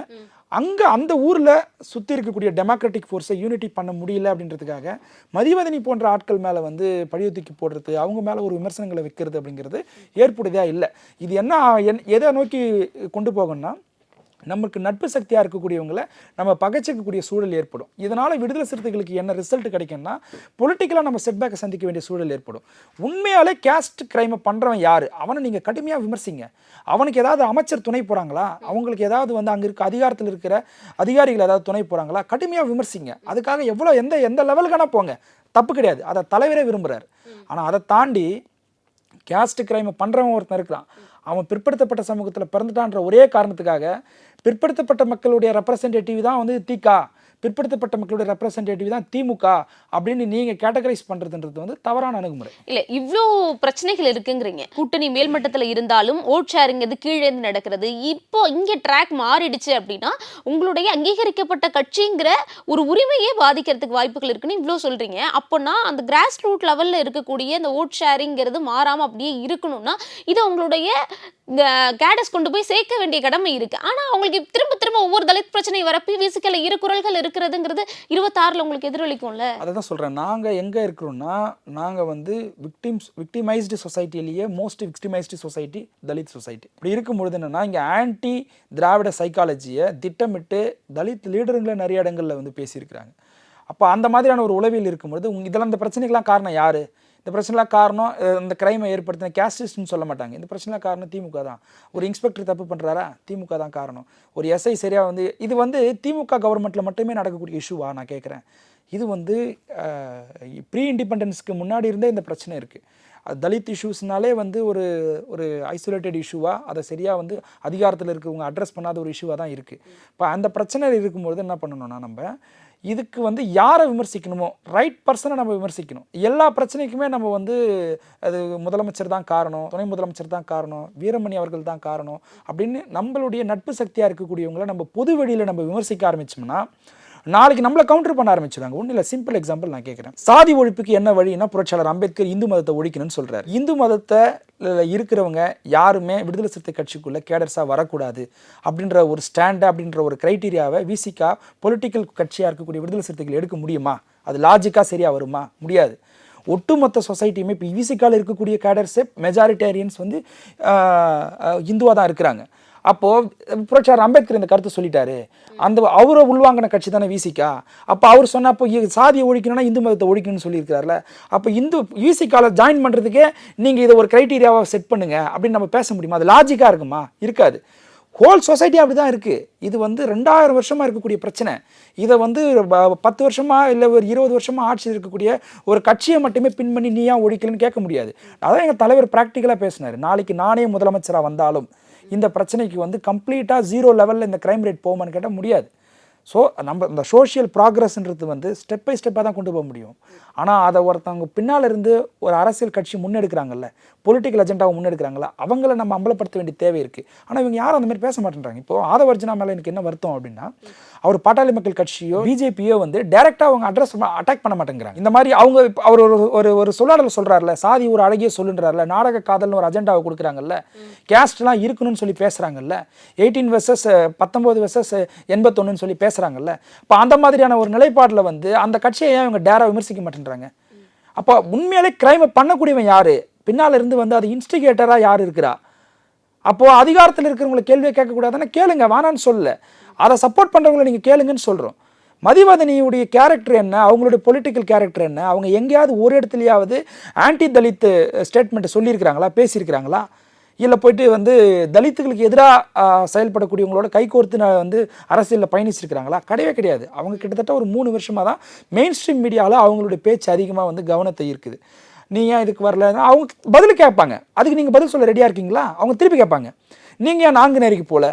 அங்கே அந்த ஊரில் சுற்றி இருக்கக்கூடிய டெமோக்ராட்டிக் ஃபோர்ஸை யூனிட்டி பண்ண முடியல அப்படின்றதுக்காக மதிவதனி போன்ற ஆட்கள் மேலே வந்து பழிய தூக்கி போடுறது, அவங்க மேலே ஒரு விமர்சனங்களை வைக்கிறது அப்படிங்கிறது ஏற்புடையதாக இல்லை. இது எதை நோக்கி கொண்டு போகணும்னா, நமக்கு நட்பு சக்தியாக இருக்கக்கூடியவங்களை நம்ம பகைச்சிக்கக்கூடிய சூழல் ஏற்படும். இதனால் விடுதலை சிறுத்தைகளுக்கு என்ன ரிசல்ட் கிடைக்கும்னா, பொலிட்டிக்கலாக நம்ம செட்பேக்கை சந்திக்க வேண்டிய சூழல் ஏற்படும். உண்மையாலே கேஸ்ட் கிரைமை பண்ணுறவன் யார், அவனை நீங்கள் கடுமையாக விமர்சிங்க. அவனுக்கு ஏதாவது அமைச்சர் துணை போகிறாங்களா, அவங்களுக்கு ஏதாவது வந்து அங்கே இருக்க அதிகாரத்தில் இருக்கிற அதிகாரிகள் ஏதாவது துணை போகிறாங்களா, கடுமையாக விமர்சிங்க. அதுக்காக எவ்வளோ எந்த லெவலுக்கான போங்க, தப்பு கிடையாது, அதை தலைவரே விரும்புகிறார். ஆனால் அதை தாண்டி கேஸ்ட் கிரைமை பண்ணுறவன் ஒருத்தன் இருக்கிறான், அவன் பிற்படுத்தப்பட்ட சமூகத்தில் பிறந்துட்டான்ற ஒரே காரணத்துக்காக பிற்படுத்தப்பட்ட மக்களுடைய ரெப்ரசன்டேட்டிவ் தான் வந்து திகா, பிற்படுத்தப்பட்ட மக்களுடைய ரெப்ரசன்டேட்டிவ் தான் திமுக அப்படின்னு நீங்க கேட்டகரைஸ் பண்றதுன்றது வந்து தவறான அணுகுமுறை. இல்ல இவ்ளோ பிரச்சனைகள் இருக்குங்கிறீங்க. கூட்டணி மேல்மட்டத்துல இருந்தாலும் ஓட் ஷேரிங் இது கீழே இருந்து நடக்கிறது. இப்போ இங்க ட்ராக் மாறிடுச்சு அப்படின்னா உங்களுடைய அங்கீகரிக்கப்பட்ட கட்சிங்கிற ஒரு உரிமையே பாதிக்கிறதுக்கு வாய்ப்புகள் இருக்குன்னு இவ்ளோ சொல்றீங்க. அப்போனா அந்த கிராஸ் ரூட் லெவல்ல இருக்கக்கூடிய அந்த ஓட் ஷேரிங்கிறது மாறாம அப்படியே இருக்கணும்னா இது உங்களுடைய கேடஸ் கொண்டு போய் சேர்க்க வேண்டிய கடமை இருக்கு. ஆனா அவங்களுக்கு திரும்ப திரும்ப ஒவ்வொரு தலித் பிரச்சனை வரப்பி விசிக்கல இரு குரல்கள் இருக்கிறதுங்கிறது 26ல உங்களுக்கு எதிரொலிக்கும்ல. அதான் சொல்றேன். நாங்க எங்க இருக்கிறோம்னா நாங்க வந்து விக்டிமைஸ்டு சொசைட்டிலேயே most victimised society Dalit society. இப்படி இருக்கும்பொழுது என்னன்னா இங்க ஆன்டி திராவிட சைக்காலஜியை திட்டமிட்டு தலித் லீடருங்களை நிறைய இடங்கள்ல வந்து பேசியிருக்கிறாங்க. அப்போ அந்த மாதிரியான ஒரு உளவியல் இருக்கும்பொழுது இதெல்லாம் இந்த பிரச்சனைக்கெல்லாம் காரணம் யாரு? இந்த பிரச்சனைலாம் காரணம் இந்த கிரைமை ஏற்படுத்தின கேஸ்டிஸ்ட்னு சொல்ல மாட்டாங்க. இந்த பிரச்சனைலாம் காரணம் திமுக தான். ஒரு இன்ஸ்பெக்டர் தப்பு பண்ணுறாரா, திமுக தான் காரணம். ஒரு எஸ்ஐ சரியாக வந்து இது வந்து திமுக கவர்மெண்ட்டில் மட்டுமே நடக்கக்கூடிய இஷ்யூவா நான் கேட்குறேன். இது வந்து ப்ரீ இண்டிபெண்டன்ஸ்க்கு முன்னாடி இருந்தே இந்த பிரச்சனை இருக்குது. தலித் இஷ்யூஸ்னாலே வந்து ஒரு ஐசோலேட்டட் இஷ்யூவாக அதை சரியாக வந்து அதிகாரத்தில் இருக்கவங்க அட்ரஸ் பண்ணாத ஒரு இஷ்யூவாக தான் இருக்குது. இப்போ அந்த பிரச்சனை இருக்கும்போது என்ன பண்ணணும்னா நம்ம இதுக்கு வந்து யாரை விமர்சிக்கணுமோ ரைட் பர்சனை நம்ம விமர்சிக்கணும். எல்லா பிரச்சனைக்குமே நம்ம வந்து அது முதலமைச்சர் தான் காரணம், துணை முதலமைச்சர் தான் காரணம், வீரமணி அவர்கள் தான் காரணம் அப்படின்னு நம்மளுடைய நட்பு சக்தியாக இருக்கக்கூடியவங்களை நம்ம பொது வழியில் நம்ம விமர்சிக்க ஆரம்பிச்சோம்னா நாளைக்கு நம்மளை கவுண்டர் பண்ண ஆரம்பிச்சுதாங்க. ஒன்றும் இல்லை, சிம்பிள் எக்ஸாம்பிள் நான் கேட்குறேன். சாதி ஒழிப்புக்கு என்ன வழின்னா புரட்சியாளர் அம்பேத்கர் இந்து மதத்தை ஒழிக்கணும்னு சொல்கிறார். இந்து மதத்தை இருக்கிறவங்க யாருமே விடுதலை சிறுத்தை கட்சிக்குள்ளே கேடர்ஸாக வரக்கூடாது அப்படின்ற ஒரு ஸ்டாண்டு அப்படின்ற ஒரு க்ரைட்டீரியாவை விசிகா பொலிட்டிக்கல் கட்சியாக இருக்கக்கூடிய விடுதலை சிறுத்தைகள் எடுக்க முடியுமா? அது லாஜிக்காக சரியாக வருமா? முடியாது. ஒட்டுமொத்த சொசைட்டியுமே இப்போ விசிகாவில் இருக்கக்கூடிய கேடர்ஸே மெஜாரிட்டேரியன்ஸ் வந்து இந்துவாக தான் இருக்கிறாங்க. அப்போது புரட்சியாளர் அம்பேத்கர் இந்த கருத்தை சொல்லிட்டாரு. அவரை உள்வாங்கின கட்சி தானே விசிகா. அப்போ அவர் சொன்னால் அப்போ சாதியை ஒழிக்கணும்னா இந்து மதத்தை ஒழிக்கணும்னு சொல்லியிருக்கிறார்ல. அப்போ விசிகாவில் ஜாயின் பண்ணுறதுக்கே நீங்கள் இதை ஒரு க்ரைட்டீரியாவாக செட் பண்ணுங்க அப்படின்னு நம்ம பேச முடியுமா? அது லாஜிக்காக இருக்குமா? இருக்காது. ஹோல் சொசைட்டி அப்படி தான் இருக்குது. இது வந்து 2000 வருஷமாக இருக்கக்கூடிய பிரச்சனை. இதை வந்து 10 வருஷமாக இல்லை ஒரு 20 வருஷமாக ஆட்சியில் இருக்கக்கூடிய ஒரு கட்சியை மட்டுமே பின் பண்ணி நீ ஏன் ஒழிக்கலன்னு கேட்க முடியாது. அதான் எங்கள் தலைவர் ப்ராக்டிக்கலாக பேசினார். நாளைக்கு நானே முதலமைச்சராக வந்தாலும் இந்த பிரச்சனைக்கு வந்து கம்ப்ளீட்டாக 0 லெவலில் இந்த க்ரைம் ரேட் போகுமான்னு கேட்டால் முடியாது. ஸோ நம்ம இந்த சோஷியல் ப்ராக்ரஸ்ன்றது வந்து ஸ்டெப் பை ஸ்டெப்பாக தான் கொண்டு போக முடியும். ஆனால் அதை ஒருத்தவங்க பின்னால் இருந்து ஒரு அரசியல் கட்சி முன்னெடுக்கிறாங்கல்ல, பொலிட்டிக்கல் அஜெண்டாவை முன்னெடுக்கிறாங்களா, அவங்கள நம்ம அம்பலப்படுத்த வேண்டிய தேவை இருக்குது. ஆனால் இவங்க யாரும் அந்த மாதிரி பேச மாட்டேன்றாங்க. இப்போது ஆதவர்ஜனா மேலே எனக்கு என்ன வருத்தம் அப்படின்னா அவர் பாட்டாளி மக்கள் கட்சியோ பிஜேபியோ வந்து டைரெக்டாக அவங்க அட்டாக் பண்ண மாட்டேங்கிறாங்க. இந்த மாதிரி அவங்க அவர் ஒரு சொல்லாடல் சொல்கிறார்ல, சாதி ஒரு அழகிய சொல்லுன்றார்ல, நாடக காதல்னு ஒரு அஜெண்டாவை கொடுக்குறாங்கல்ல, கேஸ்ட்லாம் இருக்கணும்னு சொல்லி பேசுகிறாங்கல்ல, 18 வெர்சஸ் 19 வெர்சஸ் 81 சொல்லி பேசுகிறாங்கல்ல. இப்போ அந்த மாதிரியான ஒரு நிலைப்பாட்டில் வந்து அந்த கட்சியை ஏன் இவங்க டேராக விமர்சிக்க மாட்டேன்றாங்க? அப்போ உண்மையாலே கிரைமை பண்ணக்கூடியவன் யார்? பின்னால் இருந்து வந்து அது இன்ஸ்டிகேட்டராக யார் இருக்கிறா? அப்போது அதிகாரத்தில் இருக்கிறவங்களை கேள்வியை கேட்கக்கூடாதுன்னா கேளுங்க, வேணான்னு சொல்லலை. அதை சப்போர்ட் பண்ணுறவங்களை நீங்கள் கேளுங்கன்னு சொல்கிறோம். மதிவதனியுடைய கேரக்டர் என்ன, அவங்களுடைய பொலிட்டிக்கல் கேரக்டர் என்ன, அவங்க எங்கேயாவது ஒரு இடத்துலையாவது ஆன்டி தலித் ஸ்டேட்மெண்ட்டை சொல்லியிருக்கிறாங்களா, பேசியிருக்கிறாங்களா? இல்லை போயிட்டு வந்து தலித்துகளுக்கு எதிராக செயல்படக்கூடியவங்களோட கைகோர்த்து வந்து அரசியலில் பயணிச்சிருக்கிறாங்களா? கிடையவே கிடையாது. அவங்க கிட்டத்தட்ட ஒரு 3 வருஷமாக தான் மெயின் ஸ்ட்ரீம் மீடியாவில் அவங்களுடைய பேச்சு அதிகமாக வந்து கவனத்தை இருக்குது. நீ ஏன் இதுக்கு வரல? அவங்க பதில் கேட்பாங்க. அதுக்கு நீங்கள் பதில் சொல்ல ரெடியாக இருக்கீங்களா? அவங்க திருப்பி கேட்பாங்க, நீங்கள் ஏன் நாங்குநேரிக்கு போகல,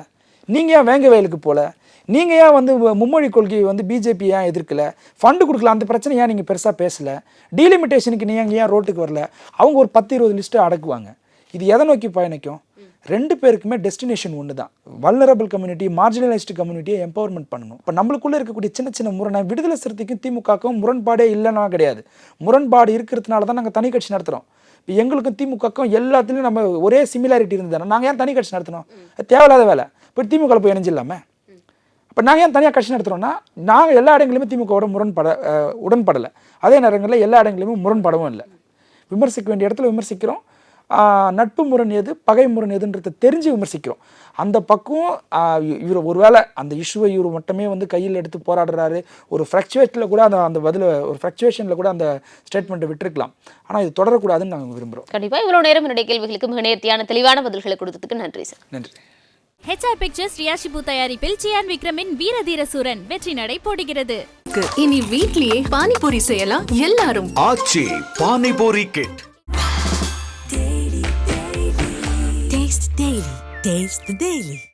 நீங்கள் ஏன் வேங்க வயலுக்கு போகல, நீங்கள் ஏன் வந்து மும்மொழி கொள்கையை வந்து பிஜேபி ஏன் எதிர்க்கலை, ஃபண்டு கொடுக்கல, அந்த பிரச்சனை ஏன் நீங்கள் பெருசாக பேசலை, டீலிமிட்டேஷனுக்கு நீங்கள் ஏன் ரோட்டுக்கு வரல? அவங்க ஒரு 10-20 லிஸ்ட்டு அடக்குவாங்க. இது எதை நோக்கி பயணிக்கும்? 2 பேருக்குமே டெஸ்டினேஷன் ஒன்று தான். வல்னரபிள் கம்யூனிட்டி, மார்ஜினலைஸ்டு கம்யூனிட்டியை எம்பவர்மெண்ட் பண்ணணும். இப்போ நம்மளுக்குள்ளே இருக்கக்கூடிய சின்ன சின்ன முரணை விடுதலை சிறுத்தைக்கும் திமுகவுக்கும் முரண்பாடே இல்லைன்னா கிடையாது. முரண்பாடு இருக்கிறதுனால தான் நாங்கள் தனி கட்சி நடத்துகிறோம். இப்போ எங்களுக்கும் திமுகக்கும் எல்லாத்துலேயும் நம்ம ஒரே சிமிலாரிட்டி இருந்ததுன்னா நாங்கள் ஏன் தனி கட்சி நடத்தணும்? தேவையில்லாத வேலை. இப்போ திமுக போய் இணைஞ்சிடலாமே. இப்போ நாங்கள் ஏன் தனியாக கட்சி நடத்துகிறோன்னா நாங்கள் எல்லா இடங்களிலுமே திமுகவோட உடன்படலை. அதே நேரங்களில் எல்லா இடங்களிலுமே முரண்படவும் இல்லை. விமர்சிக்க வேண்டிய இடத்துல விமர்சிக்கிறோம். நட்பு முரண் எது, பகை முரண் எதுன்றதை தெரிஞ்சு விமர்சிக்கிறோம். அந்த பக்கம் இவர் ஒருவேளை அந்த இஷ்யூவை இவர் மட்டுமே வந்து கையில் எடுத்து போராடுறாரு, ஒரு ஃப்ளக்சுவேட்டில் கூட அந்த பதில் ஒரு ஃப்ளக்சுவேஷனில் கூட அந்த ஸ்டேட்மெண்ட்டை விட்டுருக்கலாம். ஆனால் இது தொடரக்கூடாதுன்னு நாங்கள் விரும்புகிறோம். கண்டிப்பாக இவ்வளோ நேரம் என்னுடைய கேள்விகளுக்கு மிக நேர்த்தியான தெளிவான பதில்களை கொடுத்ததுக்கு நன்றி சார். நன்றி. HR பிக்சர்ஸ் ரியாஷிபு தயாரிப்பில் சியான் விக்ரமின் வீரதீர சூரன் வெற்றி நடை போடுகிறது. இனி வீட்லயே பானிபூரி செய்யலாம் எல்லாரும். Aachi panipuri kit. Taste the Daily.